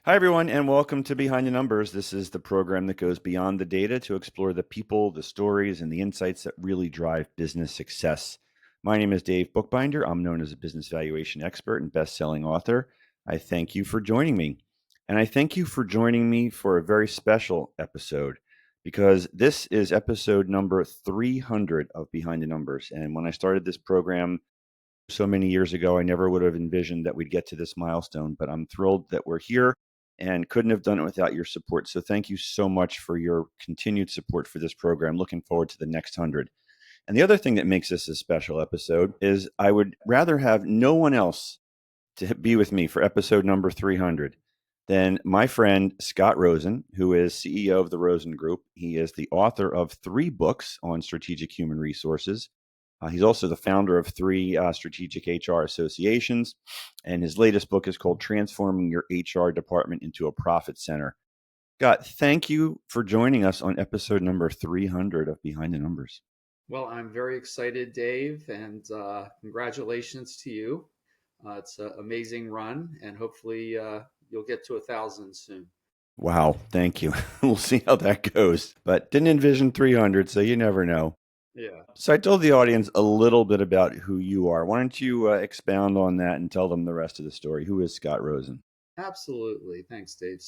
Hi, everyone, and welcome to Behind the Numbers. This is the program that goes beyond the data to explore the people, the stories, and the insights that really drive business success. My name is Dave Bookbinder. I'm known as a business valuation expert and best-selling author. I thank you for joining me. And I thank you for joining me for a very special episode because this is episode number 300 of Behind the Numbers. And when I started this program so many years ago, I never would have envisioned that we'd get to this milestone, but I'm thrilled that we're here and couldn't have done it without your support. So thank you so much for your continued support for this program. Looking forward to the next 100. And the other thing that makes this a special episode is I would rather have no one else to be with me for episode number 300 than my friend Scott Rosen, who is CEO of the Rosen Group. He is the author of 3 books on strategic human resources. He's also the founder of 3 strategic HR associations, and his latest book is called Transforming Your HR Department into a Profit Center. Scott, thank you for joining us on episode number 300 of Behind the Numbers. Well, I'm very excited, Dave, and congratulations to you. It's an amazing run, and hopefully you'll get to 1,000 soon. Wow, thank you. We'll see how that goes, but didn't envision 300, so you never know. Yeah, So I told the audience a little bit about who you are. Why don't you expound on that and tell them the rest of the story? Who is Scott Rosen? absolutely. Thanks, Dave.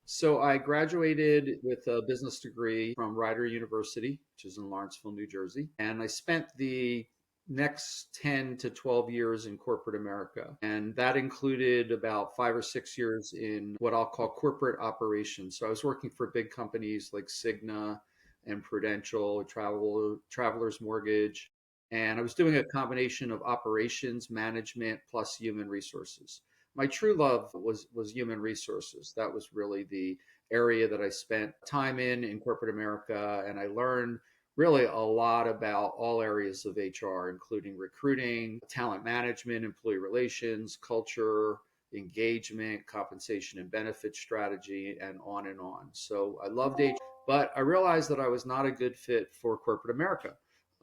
So I graduated with a business degree from Rider University, which is in Lawrenceville, New Jersey, and I spent the next 10 to 12 years in corporate America. And that included about 5 or 6 years in what I'll call corporate operations. So I was working for big companies like Cigna and Prudential, Travelers Mortgage. And I was doing a combination of operations, management, plus human resources. My true love was human resources. That was really the area that I spent time in corporate America, and I learned really a lot about all areas of HR, including recruiting, talent management, employee relations, culture, engagement, compensation and benefit strategy, and on and on. So I loved HR, but I realized that I was not a good fit for corporate America.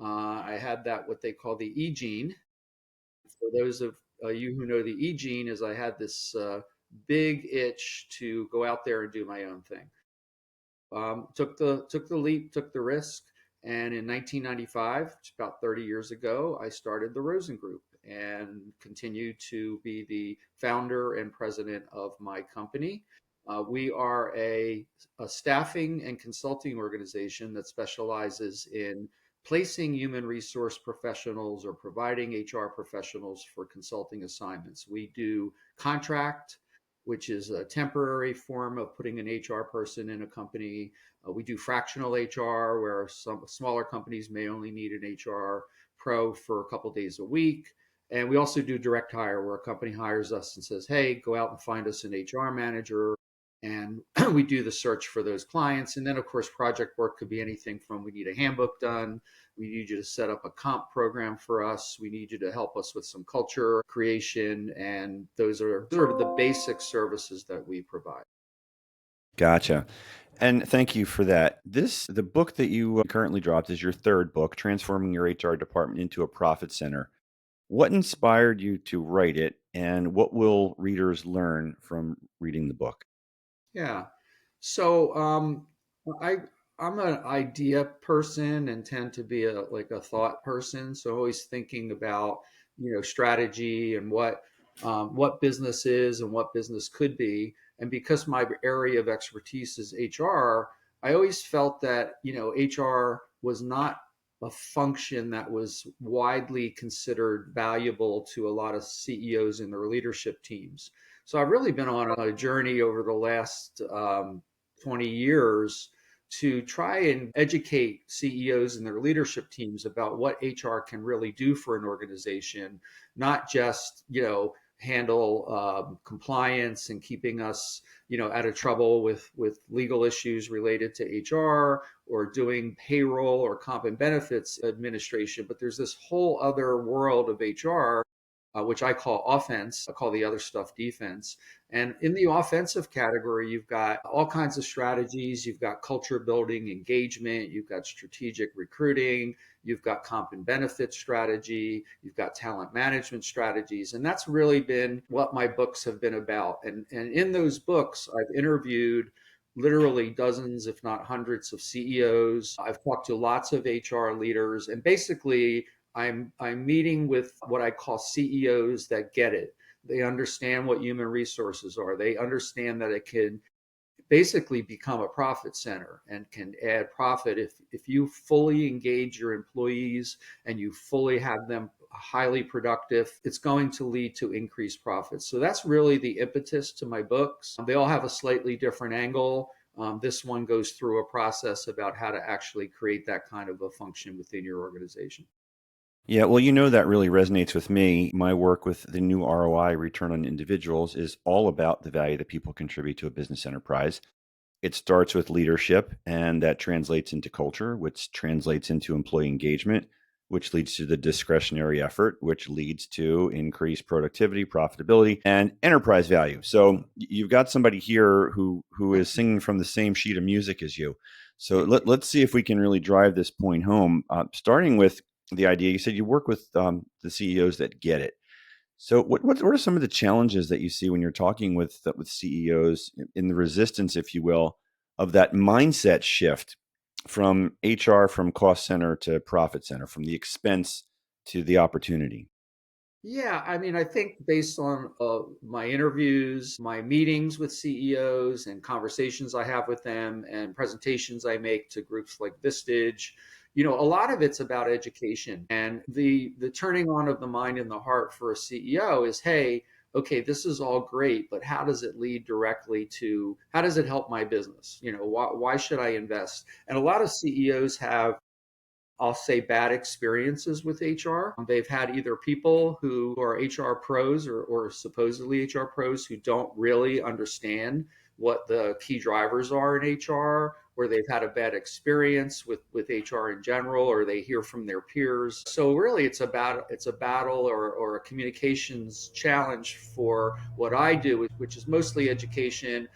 I had that what they call the E gene. For those of you who know the E gene, is I had this big itch to go out there and do my own thing. Took the leap, took the risk, and in 1995, about 30 years ago, I started the Rosen Group and continue to be the founder and president of my company. We are a staffing and consulting organization that specializes in placing human resource professionals or providing HR professionals for consulting assignments. We do contract, which is a temporary form of putting an HR person in a company. We do fractional HR, where some smaller companies may only need an HR pro for a couple days a week. And we also do direct hire, where a company hires us and says, hey, go out and find us an HR manager. And we do the search for those clients. And then, of course, project work could be anything from we need a handbook done, we need you to set up a comp program for us, we need you to help us with some culture creation. And those are sort of the basic services that we provide. Gotcha. And thank you for that. The book that you currently dropped is your 3rd book, Transforming Your HR Department into a Profit Center. What inspired you to write it, and what will readers learn from reading the book? Yeah. So I I'm an idea person and tend to be a thought person. So always thinking about strategy and what business is and what business could be. And because my area of expertise is HR, I always felt that HR was not a function that was widely considered valuable to a lot of CEOs and their leadership teams. So I've really been on a journey over the last 20 years to try and educate CEOs and their leadership teams about what HR can really do for an organization, not just, handle compliance and keeping us, out of trouble with legal issues related to HR or doing payroll or comp and benefits administration. But there's this whole other world of HR which I call offense. I call the other stuff defense. And in the offensive category, you've got all kinds of strategies. You've got culture building, engagement. You've got strategic recruiting. You've got comp and benefit strategy. You've got talent management strategies. And that's really been what my books have been about. And in those books, I've interviewed literally dozens, if not hundreds, of CEOs. I've talked to lots of HR leaders. And basically, I'm meeting with what I call CEOs that get it. They understand what human resources are. They understand that it can basically become a profit center and can add profit if you fully engage your employees and you fully have them highly productive. It's going to lead to increased profits. So that's really the impetus to my books. They all have a slightly different angle. This one goes through a process about how to actually create that kind of a function within your organization. Yeah, well, that really resonates with me. My work with the new ROI, return on individuals, is all about the value that people contribute to a business enterprise. It starts with leadership, and that translates into culture, which translates into employee engagement, which leads to the discretionary effort, which leads to increased productivity, profitability, and enterprise value. So you've got somebody here who is singing from the same sheet of music as you. So let's see if we can really drive this point home. Starting with the idea, you said you work with the CEOs that get it. So, what are some of the challenges that you see when you're talking with CEOs in the resistance, if you will, of that mindset shift from HR, from cost center to profit center, from the expense to the opportunity? Yeah, I mean, I think based on my interviews, my meetings with CEOs, and conversations I have with them, and presentations I make to groups like Vistage, a lot of it's about education. And the turning on of the mind and the heart for a CEO is, hey, okay, this is all great, but how does it lead directly to how does it help my business? Why should I invest? And a lot of CEOs have, I'll say, bad experiences with HR. They've had either people who are HR pros or supposedly HR pros who don't really understand what the key drivers are in HR, or they've had a bad experience with HR in general, or they hear from their peers. So really it's a battle or a communications challenge for what I do, which is mostly education.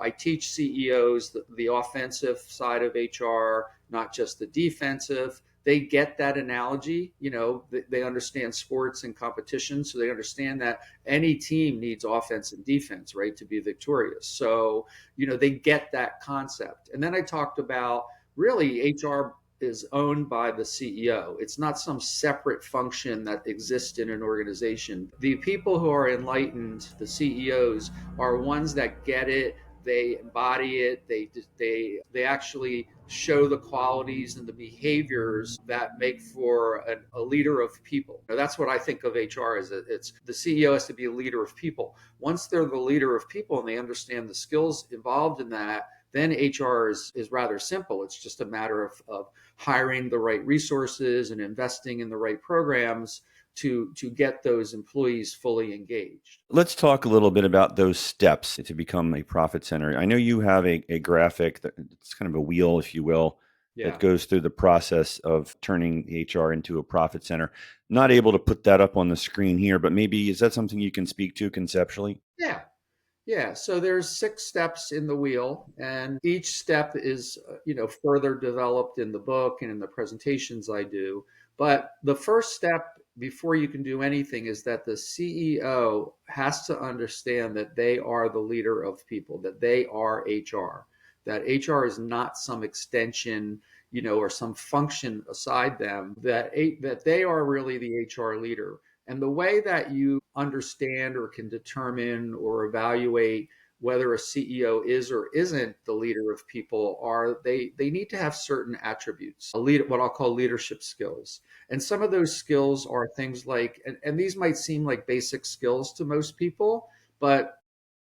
I teach CEOs the offensive side of HR, not just the defensive. They get that analogy. They understand sports and competition, so they understand that any team needs offense and defense, right, to be victorious. So they get that concept. And then I talked about, really, HR is owned by the CEO. It's not some separate function that exists in an organization. The people who are enlightened, the CEOs, are ones that get it. They embody it. They actually show the qualities and the behaviors that make for a leader of people. Now, that's what I think of HR as. It's the CEO has to be a leader of people. Once they're the leader of people and they understand the skills involved in that, then HR is rather simple. It's just a matter of hiring the right resources and investing in the right programs to get those employees fully engaged. Let's talk a little bit about those steps to become a profit center. I know you have a graphic that it's kind of a wheel, if you will, that Yeah. goes through the process of turning HR into a profit center. Not able to put that up on the screen here, but maybe is that something you can speak to conceptually? Yeah. Yeah, so there's 6 steps in the wheel, and each step is, further developed in the book and in the presentations I do. But the first step before you can do anything is that the CEO has to understand that they are the leader of people, that they are HR, that HR is not some extension, or some function aside them, that they are really the HR leader. And the way that you understand or can determine or evaluate whether a CEO is or isn't the leader of people are they need to have certain attributes, what I'll call leadership skills. And some of those skills are things like, and these might seem like basic skills to most people, but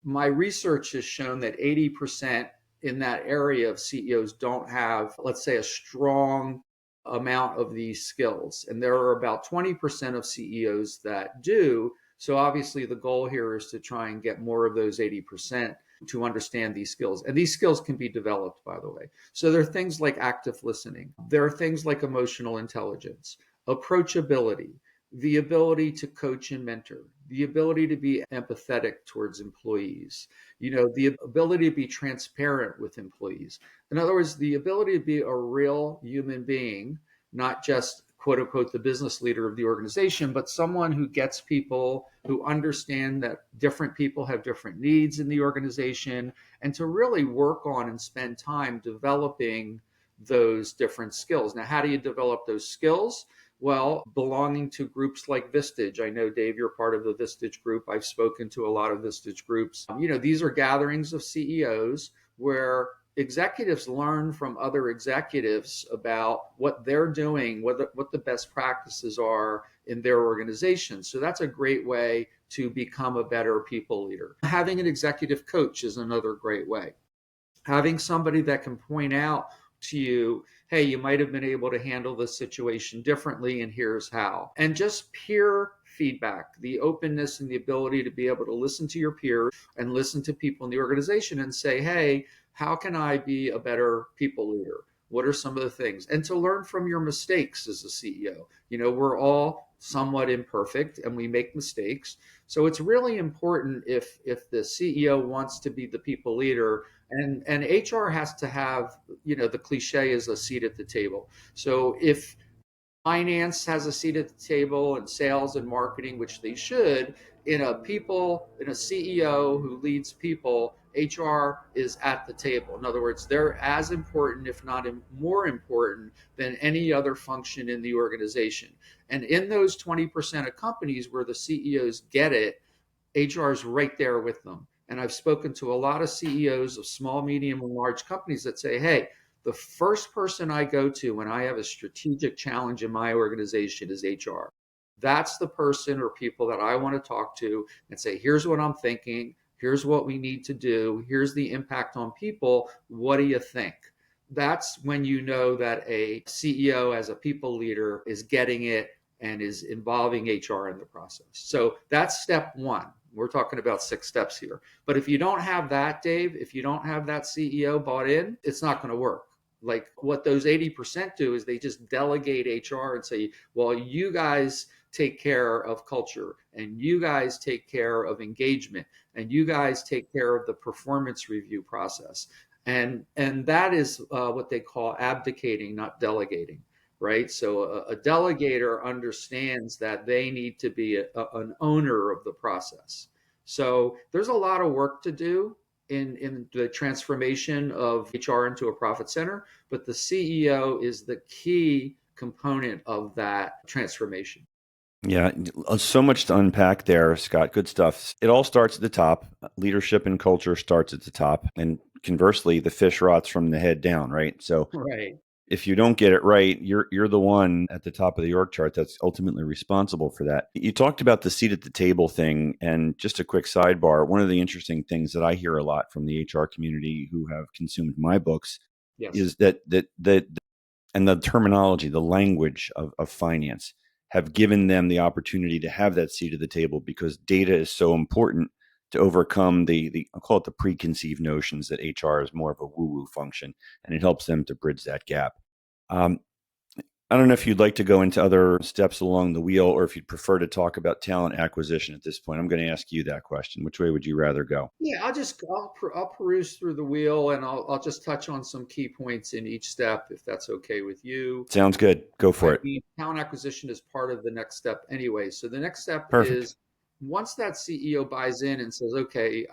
my research has shown that 80% in that area of CEOs don't have, let's say, a strong amount of these skills. And there are about 20% of CEOs that do. So obviously, the goal here is to try and get more of those 80% to understand these skills. And these skills can be developed, by the way. So there are things like active listening, there are things like emotional intelligence, approachability, the ability to coach and mentor, the ability to be empathetic towards employees, the ability to be transparent with employees. In other words, the ability to be a real human being, not just quote unquote the business leader of the organization, but someone who gets people, who understand that different people have different needs in the organization, and to really work on and spend time developing those different skills. Now, how do you develop those skills? Well, belonging to groups like Vistage. I know, Dave, you're part of the Vistage group. I've spoken to a lot of Vistage groups. These are gatherings of CEOs where executives learn from other executives about what they're doing, what the best practices are in their organization. So that's a great way to become a better people leader. Having an executive coach is another great way. Having somebody that can point out to you, hey, you might have been able to handle this situation differently, and here's how. And just peer feedback, the openness and the ability to be able to listen to your peers and listen to people in the organization and say, hey, how can I be a better people leader? What are some of the things? And to learn from your mistakes as a CEO. We're all somewhat imperfect and we make mistakes. So it's really important, if the CEO wants to be the people leader, and HR has to have, the cliche is a seat at the table. So if finance has a seat at the table, and sales and marketing, which they should, in a CEO who leads people, HR is at the table. In other words, they're as important, if not more important, than any other function in the organization. And in those 20% of companies where the CEOs get it, HR is right there with them. And I've spoken to a lot of CEOs of small, medium, and large companies that say, hey, the first person I go to when I have a strategic challenge in my organization is HR. That's the person or people that I want to talk to and say, here's what I'm thinking. Here's what we need to do. Here's the impact on people. What do you think? That's when you know that a CEO, as a people leader, is getting it and is involving HR in the process. So that's step one. We're talking about 6 steps here. But if you don't have that, Dave, if you don't have that CEO bought in, it's not going to work. Like, what those 80% do is they just delegate HR and say, well, you guys take care of culture, and you guys take care of engagement, and you guys take care of the performance review process. And that is what they call abdicating, not delegating. Right. So a delegator understands that they need to be an owner of the process. So there's a lot of work to do in the transformation of HR into a profit center, but the CEO is the key component of that transformation. Yeah, so much to unpack there, Scott. Good stuff. It all starts at the top. Leadership and culture starts at the top. And conversely, the fish rots from the head down, right? So Right. if you don't get it right, you're the one at the top of the org chart that's ultimately responsible for that. You talked about the seat at the table thing, and just a quick sidebar. One of the interesting things that I hear a lot from the HR community who have consumed my books Yes. is that and the terminology, the language of finance have given them the opportunity to have that seat at the table because data is so important to overcome the I'll call it the preconceived notions that HR is more of a woo-woo function, and it helps them to bridge that gap. Um, I don't know if you'd like to go into other steps along the wheel, or if you'd prefer to talk about talent acquisition at this point. I'm going to ask you that question. Which way would you rather go? Yeah, I'll peruse through the wheel, and I'll just touch on some key points in each step, if that's okay with you. Sounds good. Go for I it. mean, talent acquisition is part of the next step anyway. So the next step Perfect. is, once that CEO buys in and says, okay,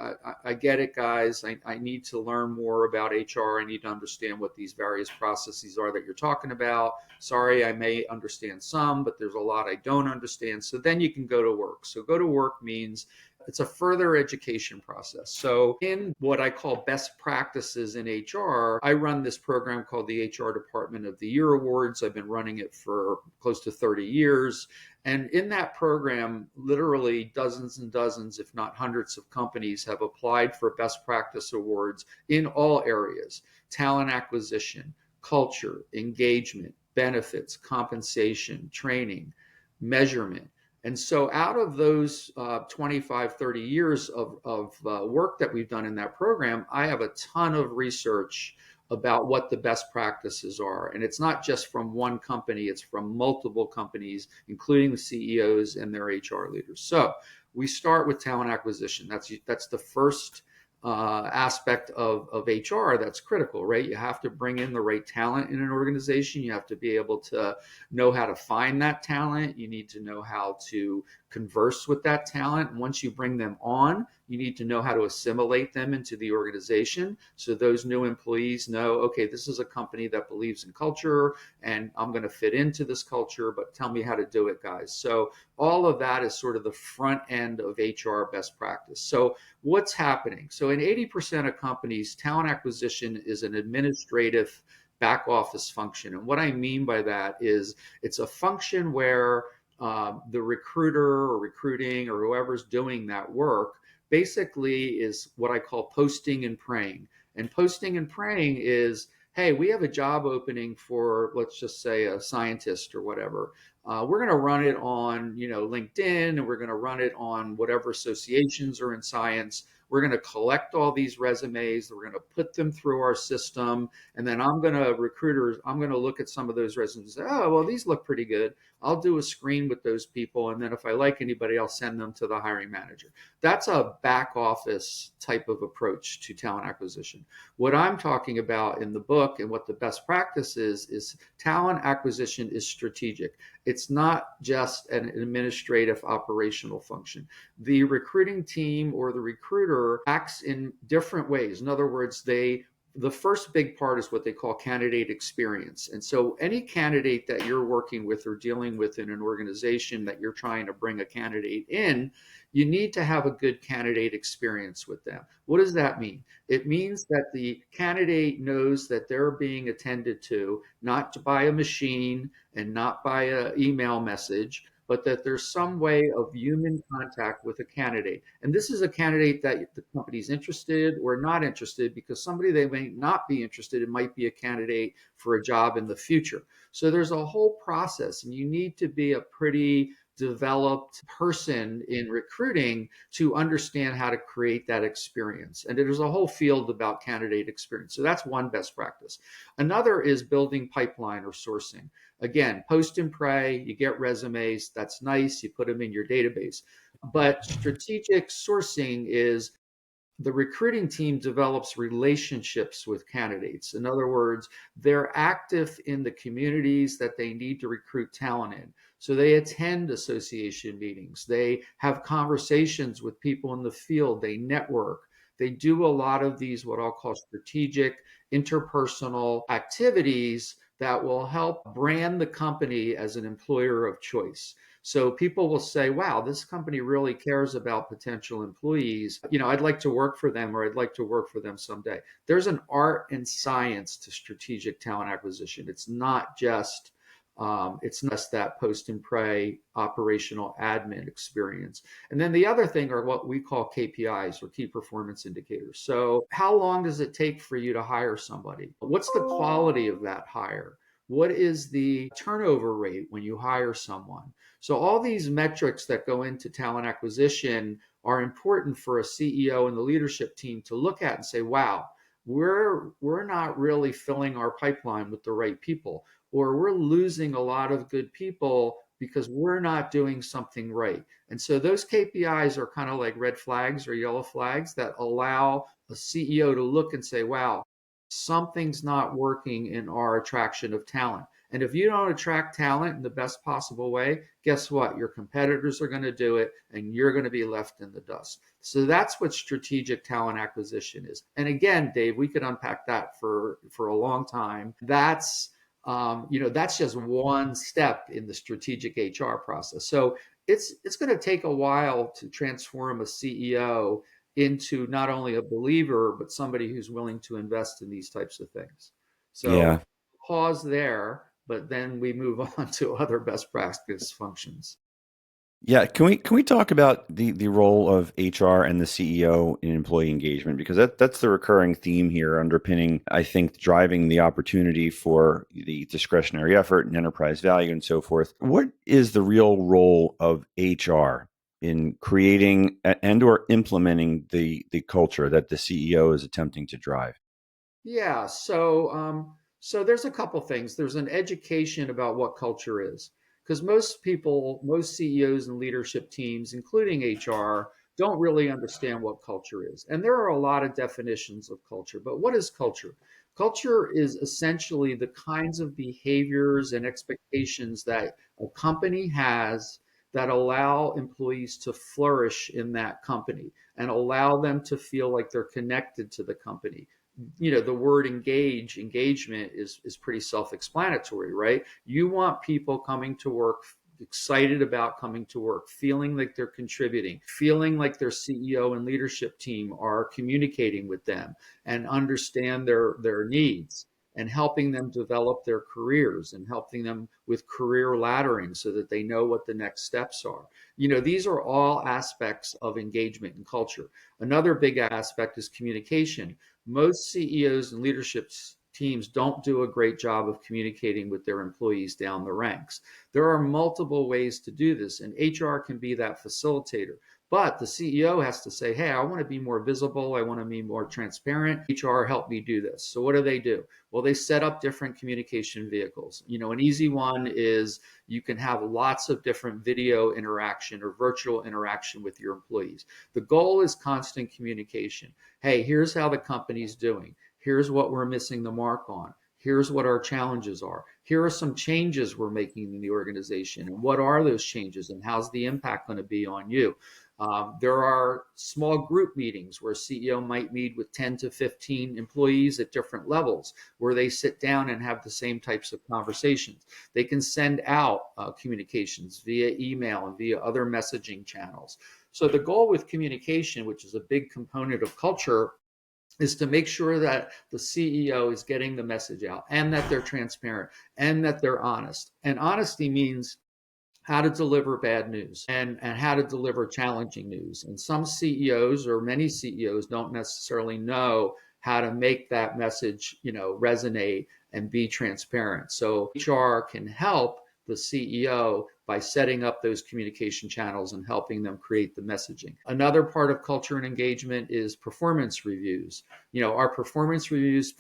I get it, guys. I need to learn more about HR. I need to understand what these various processes are that you're talking about. Sorry, I may understand some, but there's a lot I don't understand. So then you can go to work. So go to work means it's a further education process. So in what I call best practices in HR, I run this program called the HR Department of the Year Awards. I've been running it for close to 30 years. And in that program, literally dozens and dozens, if not hundreds of companies have applied for best practice awards in all areas: talent acquisition, culture, engagement, benefits, compensation, training, measurement. And so out of those 25, 30 years of work that we've done in that program, I have a ton of research about what the best practices are. And it's not just from one company, it's from multiple companies, including the CEOs and their HR leaders. So we start with talent acquisition. That's the first aspect of HR that's critical, right? You have to bring in the right talent in an organization. You have to be able to know how to find that talent. You need to know how to converse with that talent. And once you bring them on, you need to know how to assimilate them into the organization. So those new employees know, okay, this is a company that believes in culture and I'm going to fit into this culture, but tell me how to do it, guys. So all of that is sort of the front end of HR best practice. So what's happening? So in 80% of companies, talent acquisition is an administrative back office function. And what I mean by that is it's a function where the recruiter or recruiting or whoever's doing that work basically is what I call posting and praying. And posting and praying is, hey, we have a job opening for, let's just say, a scientist or whatever. We're going to run it on, LinkedIn, and we're going to run it on whatever associations are in science. We're going to collect all these resumes. We're going to put them through our system, and then I'm going to look at some of those resumes and say, oh, well, these look pretty good. I'll do a screen with those people, and then if I like anybody, I'll send them to the hiring manager. That's a back office type of approach to talent acquisition. What I'm talking about in the book and what the best practice is talent acquisition is strategic. It's not just an administrative operational function. The recruiting team or the recruiter acts in different ways. In other words, the first big part is what they call candidate experience. And so any candidate that you're working with or dealing with in an organization that you're trying to bring a candidate in, you need to have a good candidate experience with them. What does that mean? It means that the candidate knows that they're being attended to, not by a machine and not by an email message, but that there's some way of human contact with a candidate. And this is a candidate that the company's interested or not interested, because somebody they may not be interested in might be a candidate for a job in the future. So there's a whole process, and you need to be a pretty developed person in recruiting to understand how to create that experience. And there's a whole field about candidate experience. So that's one best practice. Another is building pipeline or sourcing. Again, post and pray, you get resumes, that's nice, you put them in your database. But strategic sourcing is the recruiting team develops relationships with candidates. In other words, they're active in the communities that they need to recruit talent in. So they attend association meetings, they have conversations with people in the field, they network. They do a lot of these, what I'll call strategic interpersonal activities that will help brand the company as an employer of choice. So people will say, wow, this company really cares about potential employees. I'd like to work for them, or I'd like to work for them someday. There's an art and science to strategic talent acquisition. It's not just that post and pray operational admin experience. And then the other thing are what we call KPIs, or key performance indicators. So how long does it take for you to hire somebody? What's the quality of that hire? What is the turnover rate when you hire someone? So all these metrics that go into talent acquisition are important for a CEO and the leadership team to look at and say, wow, we're not really filling our pipeline with the right people, or we're losing a lot of good people because we're not doing something right. And so those KPIs are kind of like red flags or yellow flags that allow a CEO to look and say, wow, something's not working in our attraction of talent. And if you don't attract talent in the best possible way, guess what? Your competitors are going to do it and you're going to be left in the dust. So that's what strategic talent acquisition is. And again, Dave, we could unpack that for a long time. That's just one step in the strategic HR process. So it's going to take a while to transform a CEO into not only a believer, but somebody who's willing to invest in these types of things. So Yeah. pause there, but then we move on to other best practice functions. Yeah, can we talk about the role of HR and the CEO in employee engagement, because that's the recurring theme here underpinning, I think, driving the opportunity for the discretionary effort and enterprise value and so forth. What is the real role of HR in creating and or implementing the culture that the CEO is attempting to drive? Yeah, so there's a couple things. There's an education about what culture is, because most people, most CEOs and leadership teams, including HR, don't really understand what culture is. And there are a lot of definitions of culture, but what is culture? Culture is essentially the kinds of behaviors and expectations that a company has that allow employees to flourish in that company and allow them to feel like they're connected to the company. The word engagement is pretty self-explanatory, right? You want people coming to work excited about coming to work, feeling like they're contributing, feeling like their CEO and leadership team are communicating with them and understand their needs, and helping them develop their careers and helping them with career laddering so that they know what the next steps are. These are all aspects of engagement and culture. Another big aspect is communication. Most CEOs and leadership teams don't do a great job of communicating with their employees down the ranks. There are multiple ways to do this, and HR can be that facilitator. But the CEO has to say, hey, I want to be more visible. I want to be more transparent. HR, help me do this. So what do? Well, they set up different communication vehicles. An easy one is you can have lots of different video interaction or virtual interaction with your employees. The goal is constant communication. Hey, here's how the company's doing. Here's what we're missing the mark on. Here's what our challenges are. Here are some changes we're making in the organization. And what are those changes? And how's the impact going to be on you? There are small group meetings where a CEO might meet with 10 to 15 employees at different levels, where they sit down and have the same types of conversations. They can send out communications via email and via other messaging channels. So the goal with communication, which is a big component of culture, is to make sure that the CEO is getting the message out and that they're transparent and that they're honest. And honesty means how to deliver bad news and how to deliver challenging news. And some CEOs, or many CEOs, don't necessarily know how to make that message, resonate and be transparent. So HR can help the CEO by setting up those communication channels and helping them create the messaging. Another part of culture and engagement is performance reviews. Our performance reviews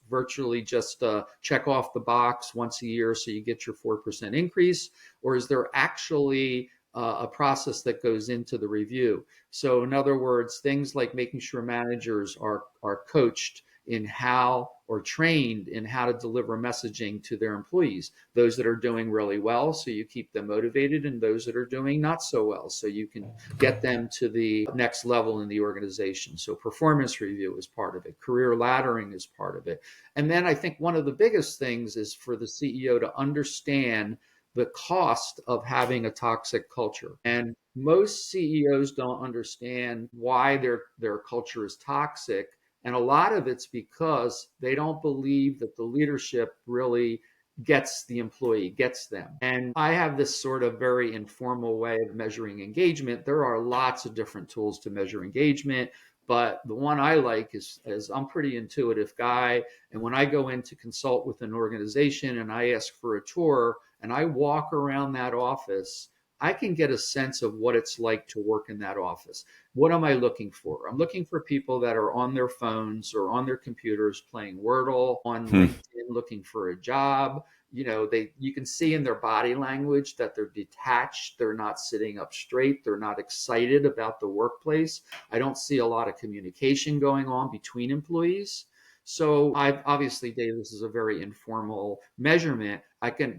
virtually just check off the box once a year so you get your 4% increase, or is there actually a process that goes into the review? So in other words, things like making sure managers are coached in how, or trained in how to deliver messaging to their employees, those that are doing really well, so you keep them motivated, and those that are doing not so well, so you can get them to the next level in the organization. So performance review is part of it. Career laddering is part of it. And then I think one of the biggest things is for the CEO to understand the cost of having a toxic culture. And most CEOs don't understand why their culture is toxic. And a lot of it's because they don't believe that the leadership really gets the employee, gets them. And I have this sort of very informal way of measuring engagement. There are lots of different tools to measure engagement, but the one I like is I'm pretty intuitive guy. And when I go in to consult with an organization and I ask for a tour and I walk around that office, I can get a sense of what it's like to work in that office. What am I looking for? I'm looking for people that are on their phones or on their computers playing Wordle, on Hmm. LinkedIn looking for a job. You can see in their body language that they're detached, they're not sitting up straight, they're not excited about the workplace. I don't see a lot of communication going on between employees. So I obviously, Dave, this is a very informal measurement.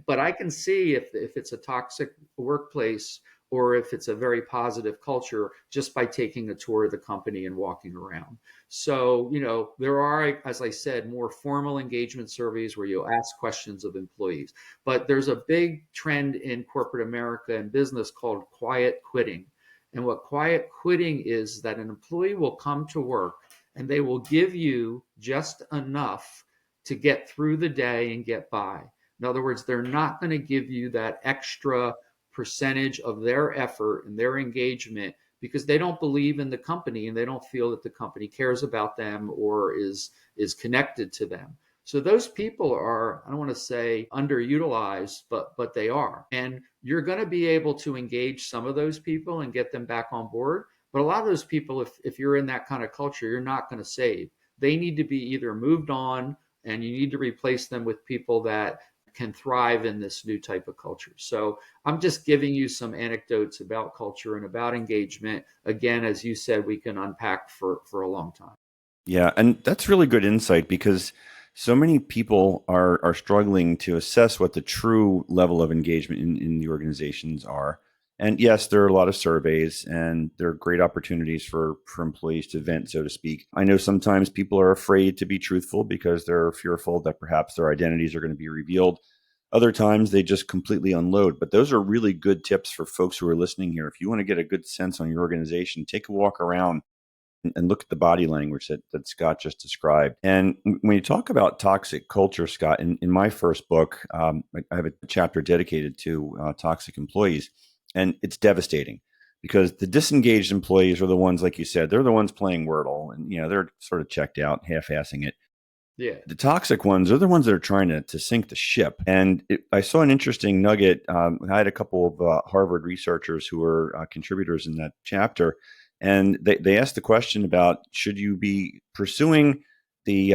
But I can see if it's a toxic workplace or if it's a very positive culture just by taking a tour of the company and walking around. So, there are, as I said, more formal engagement surveys where you ask questions of employees. But there's a big trend in corporate America and business called quiet quitting. And what quiet quitting is that an employee will come to work and they will give you just enough to get through the day and get by. In other words, they're not going to give you that extra percentage of their effort and their engagement because they don't believe in the company and they don't feel that the company cares about them or is connected to them. So those people are, I don't want to say underutilized, but they are. And you're going to be able to engage some of those people and get them back on board. But a lot of those people, if you're in that kind of culture, you're not going to save. they need to be either moved on and you need to replace them with people that can thrive in this new type of culture. So I'm just giving you some anecdotes about culture and about engagement. Again, as you said, we can unpack for a long time. Yeah, and that's really good insight because so many people are struggling to assess what the true level of engagement in the organizations are. And yes, there are a lot of surveys and there are great opportunities for employees to vent, so to speak. I know sometimes people are afraid to be truthful because they're fearful that perhaps their identities are going to be revealed. Other times they just completely unload. But those are really good tips for folks who are listening here. If you want to get a good sense on your organization, take a walk around and look at the body language that Scott just described. And when you talk about toxic culture, Scott, in my first book, I have a chapter dedicated to toxic employees, and it's devastating because the disengaged employees are the ones, like you said, they're the ones playing Wordle, and they're sort of checked out, half-assing it. Yeah. The toxic ones are the ones that are trying to sink the ship. And I saw an interesting nugget. I had a couple of Harvard researchers who were contributors in that chapter, and they asked the question about should you be pursuing the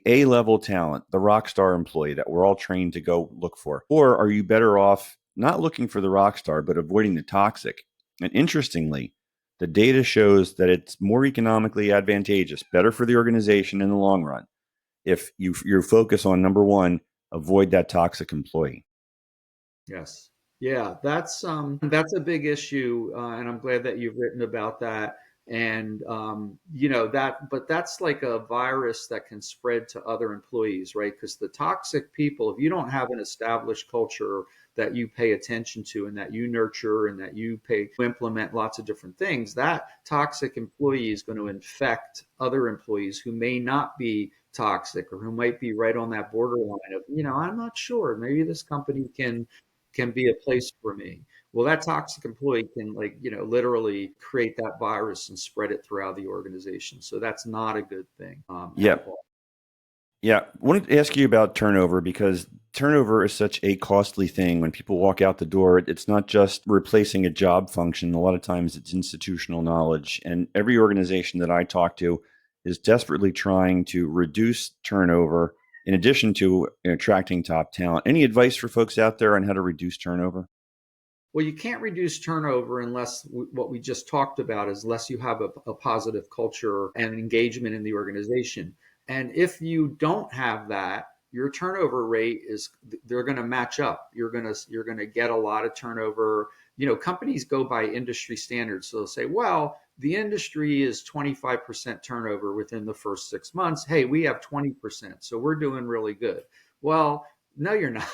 A-level talent, the rock star employee that we're all trained to go look for, or are you better off not looking for the rock star but avoiding the toxic? And interestingly, the data shows that it's more economically advantageous, better for the organization in the long run if you focus on number one, avoid that toxic employee. Yes. Yeah, that's a big issue, and I'm glad that you've written about that. And but that's like a virus that can spread to other employees, right? Because the toxic people, if you don't have an established culture that you pay attention to and that you nurture and that you pay implement lots of different things, that toxic employee is going to infect other employees who may not be toxic or who might be right on that borderline of, I'm not sure, maybe this company can be a place for me. Well, that toxic employee can, like, literally create that virus and spread it throughout the organization. So that's not a good thing Yeah. at all. Yeah. I wanted to ask you about turnover because turnover is such a costly thing. When people walk out the door, it's not just replacing a job function. A lot of times it's institutional knowledge. And every organization that I talk to is desperately trying to reduce turnover in addition to attracting top talent. Any advice for folks out there on how to reduce turnover? Well, you can't reduce turnover unless what we just talked about is unless you have a positive culture and engagement in the organization. And if you don't have that, your turnover rate is they're going to match up. You're going to get a lot of turnover. Companies go by industry standards. So they'll say, well, the industry is 25% turnover within the first 6 months. Hey, we have 20%. So we're doing really good. Well, no, you're not.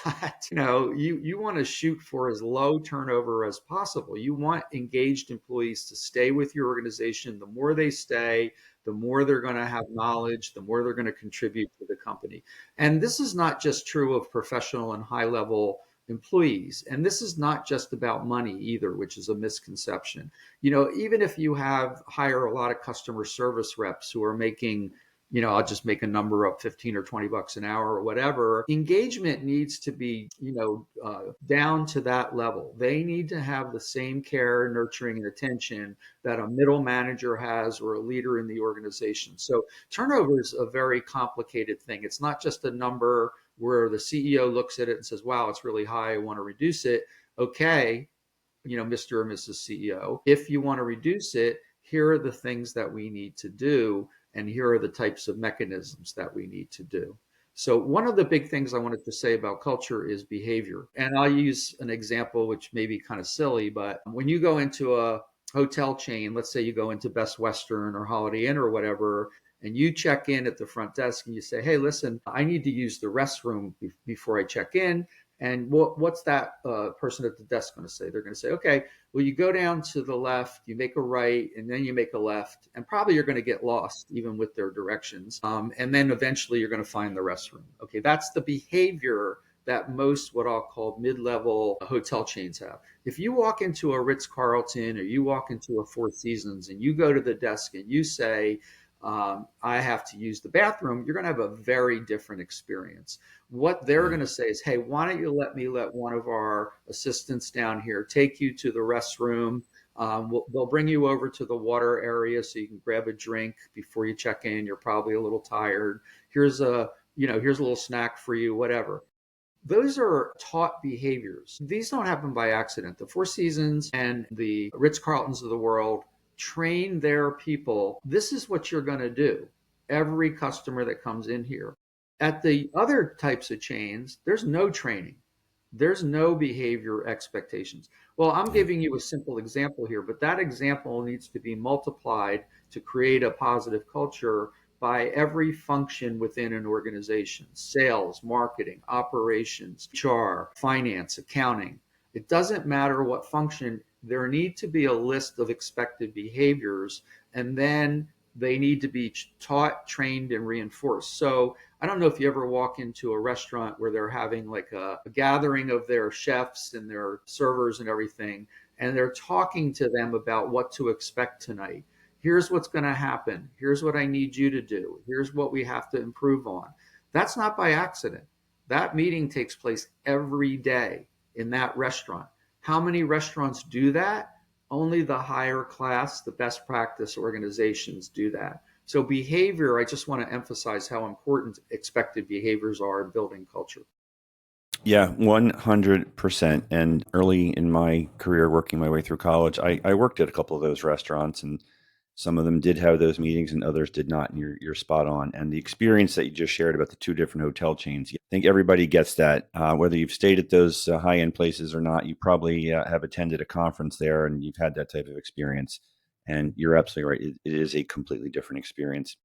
You want to shoot for as low turnover as possible. You want engaged employees to stay with your organization. The more they stay, the more they're going to have knowledge, the more they're going to contribute to the company. And this is not just true of professional and high level employees. And this is not just about money either, which is a misconception. Even if you hire a lot of customer service reps who are making, I'll just make a number up, 15 or 20 bucks an hour or whatever. Engagement needs to be, down to that level. They need to have the same care, nurturing, and attention that a middle manager has or a leader in the organization. So turnover is a very complicated thing. It's not just a number where the CEO looks at it and says, wow, it's really high, I want to reduce it. Okay, Mr. or Mrs. CEO, if you want to reduce it, here are the things that we need to do, and here are the types of mechanisms that we need to do. So, one of the big things I wanted to say about culture is behavior. And I'll use an example which may be kind of silly, but when you go into a hotel chain, let's say you go into Best Western or Holiday Inn or whatever, and you check in at the front desk and you say, hey, listen, I need to use the restroom before I check in. And what's that person at the desk going to say? They're going to say, okay, well, you go down to the left, you make a right, and then you make a left. And probably you're going to get lost even with their directions. And then eventually you're going to find the restroom. Okay, that's the behavior that most what I'll call mid-level hotel chains have. If you walk into a Ritz-Carlton or you walk into a Four Seasons and you go to the desk and you say, I have to use the bathroom, you're going to have a very different experience. What they're going to say is, hey, why don't you let one of our assistants down here take you to the restroom? They'll bring you over to the water area so you can grab a drink before you check in. You're probably a little tired. Here's a, here's a little snack for you, whatever. Those are taught behaviors. These don't happen by accident. The Four Seasons and the Ritz-Carltons of the world train their people. This is what you're going to do. Every customer that comes in here. At the other types of chains, there's no training. There's no behavior expectations. Well, I'm Yeah. giving you a simple example here, but that example needs to be multiplied to create a positive culture by every function within an organization: sales, marketing, operations, HR, finance, accounting. It doesn't matter what function, there need to be a list of expected behaviors, and then they need to be taught, trained, and reinforced. So I don't know if you ever walk into a restaurant where they're having like a gathering of their chefs and their servers and everything, and they're talking to them about what to expect tonight. Here's what's going to happen. Here's what I need you to do. Here's what we have to improve on. That's not by accident. That meeting takes place every day in that restaurant. How many restaurants do that? Only the higher class, the best practice organizations do that. So behavior, I just want to emphasize how important expected behaviors are in building culture. Yeah, 100%. And early in my career, working my way through college, I worked at a couple of those restaurants, and some of them did have those meetings and others did not. And you're spot on. And the experience that you just shared about the two different hotel chains, I think everybody gets that. Whether you've stayed at those high end places or not, you probably have attended a conference there and you've had that type of experience. And you're absolutely right. It is a completely different experience.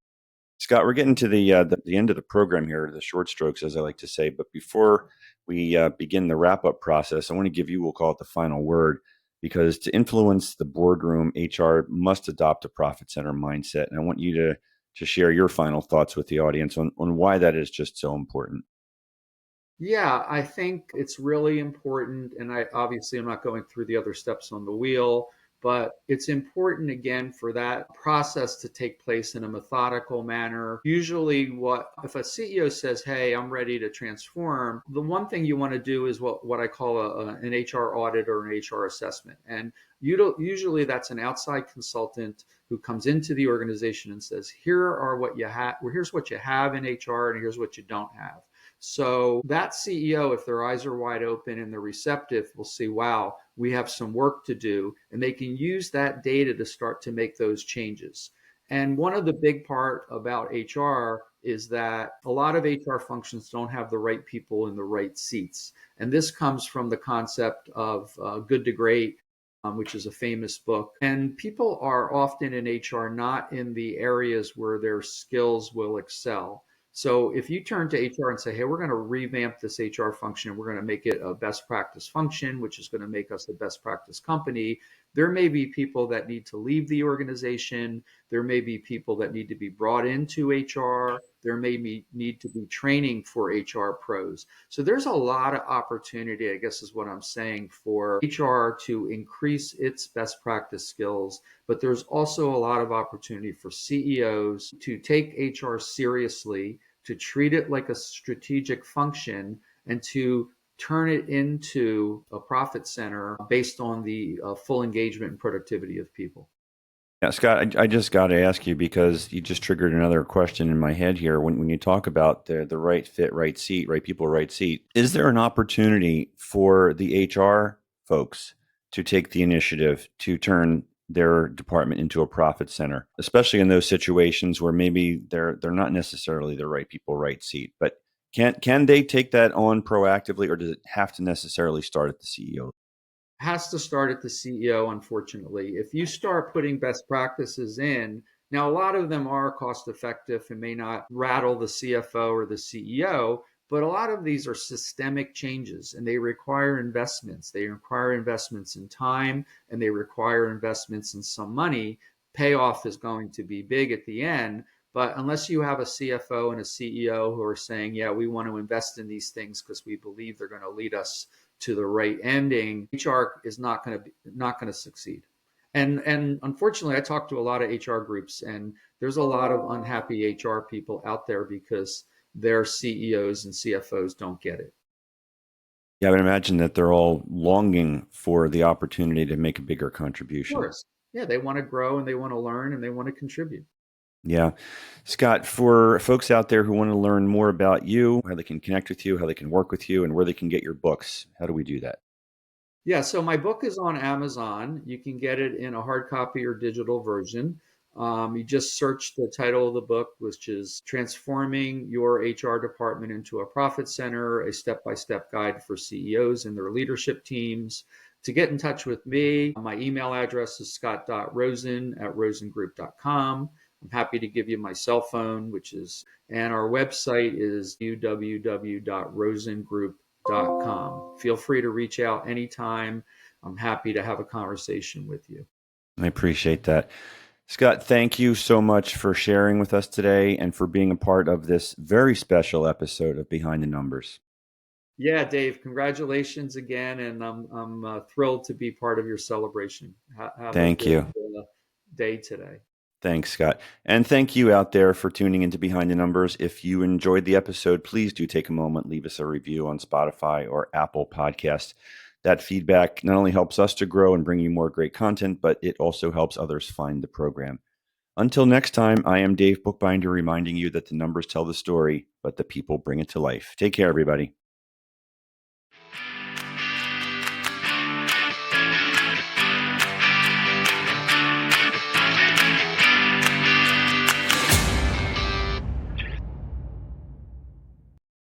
Scott, we're getting to the end of the program here, the short strokes, as I like to say. But before we begin the wrap up process, I want to give you, we'll call it the final word, because to influence the boardroom, HR must adopt a profit center mindset. And I want you to share your final thoughts with the audience on why that is just so important. Yeah, I think it's really important. And I obviously I'm not going through the other steps on the wheel, but it's important again for that process to take place in a methodical manner. Usually, what if a CEO says, "Hey, I'm ready to transform," the one thing you want to do is what I call an HR audit or an HR assessment. And usually that's an outside consultant who comes into the organization and says, "Here are what you have, here's what you have in HR, and here's what you don't have." So that CEO, if their eyes are wide open and they're receptive, will see, wow, we have some work to do. And they can use that data to start to make those changes. And one of the big part about HR is that a lot of HR functions don't have the right people in the right seats. And this comes from the concept of good to great, which is a famous book. And people are often in HR not in the areas where their skills will excel. So if you turn to HR and say, hey, we're going to revamp this HR function and we're going to make it a best practice function, which is going to make us the best practice company, there may be people that need to leave the organization. There may be people that need to be brought into HR. There may need to be training for HR pros. So there's a lot of opportunity, I guess is what I'm saying, for HR to increase its best practice skills. But there's also a lot of opportunity for CEOs to take HR seriously, to treat it like a strategic function, and to turn it into a profit center based on the full engagement and productivity of people. Yeah, Scott, I just got to ask you because you just triggered another question in my head here. When you talk about the right fit, right seat, right people, right seat, is there an opportunity for the HR folks to take the initiative to turn their department into a profit center, especially in those situations where maybe they're not necessarily the right people, right seat, but can they take that on proactively, or does it have to necessarily start at the CEO? Has to start at the CEO, unfortunately. If you start putting best practices in, now a lot of them are cost effective and may not rattle the CFO or the CEO, but a lot of these are systemic changes and they require investments. They require investments in time and they require investments in some money. Payoff is going to be big at the end. But unless you have a CFO and a CEO who are saying, yeah, we want to invest in these things because we believe they're going to lead us to the right ending, HR is not going to succeed. And unfortunately, I talk to a lot of HR groups, and there's a lot of unhappy HR people out there because their CEOs and CFOs don't get it. Yeah, I would imagine that they're all longing for the opportunity to make a bigger Of contribution. course. Yeah, they want to grow and they want to learn and they want to contribute. Yeah. Scott, for folks out there who want to learn more about you, how they can connect with you, how they can work with you, and where they can get your books, how do we do that? Yeah, so my book is on Amazon. You can get it in a hard copy or digital version. You just search the title of the book, which is Transforming Your HR Department into a Profit Center, a step-by-step guide for CEOs and their leadership teams. To get in touch with me, my email address is scott.rosen@rosengroup.com. I'm happy to give you my cell phone, and our website is www.rosengroup.com. Feel free to reach out anytime. I'm happy to have a conversation with you. I appreciate that. Scott, thank you so much for sharing with us today and for being a part of this very special episode of Behind the Numbers. Yeah, Dave, congratulations again, and I'm thrilled to be part of your celebration. Have a Thank good you. day today. Thanks, Scott. And thank you out there for tuning into Behind the Numbers. If you enjoyed the episode, please do take a moment, leave us a review on Spotify or Apple Podcasts. That feedback not only helps us to grow and bring you more great content, but it also helps others find the program. Until next time, I am Dave Bookbinder reminding you that the numbers tell the story, but the people bring it to life. Take care, everybody.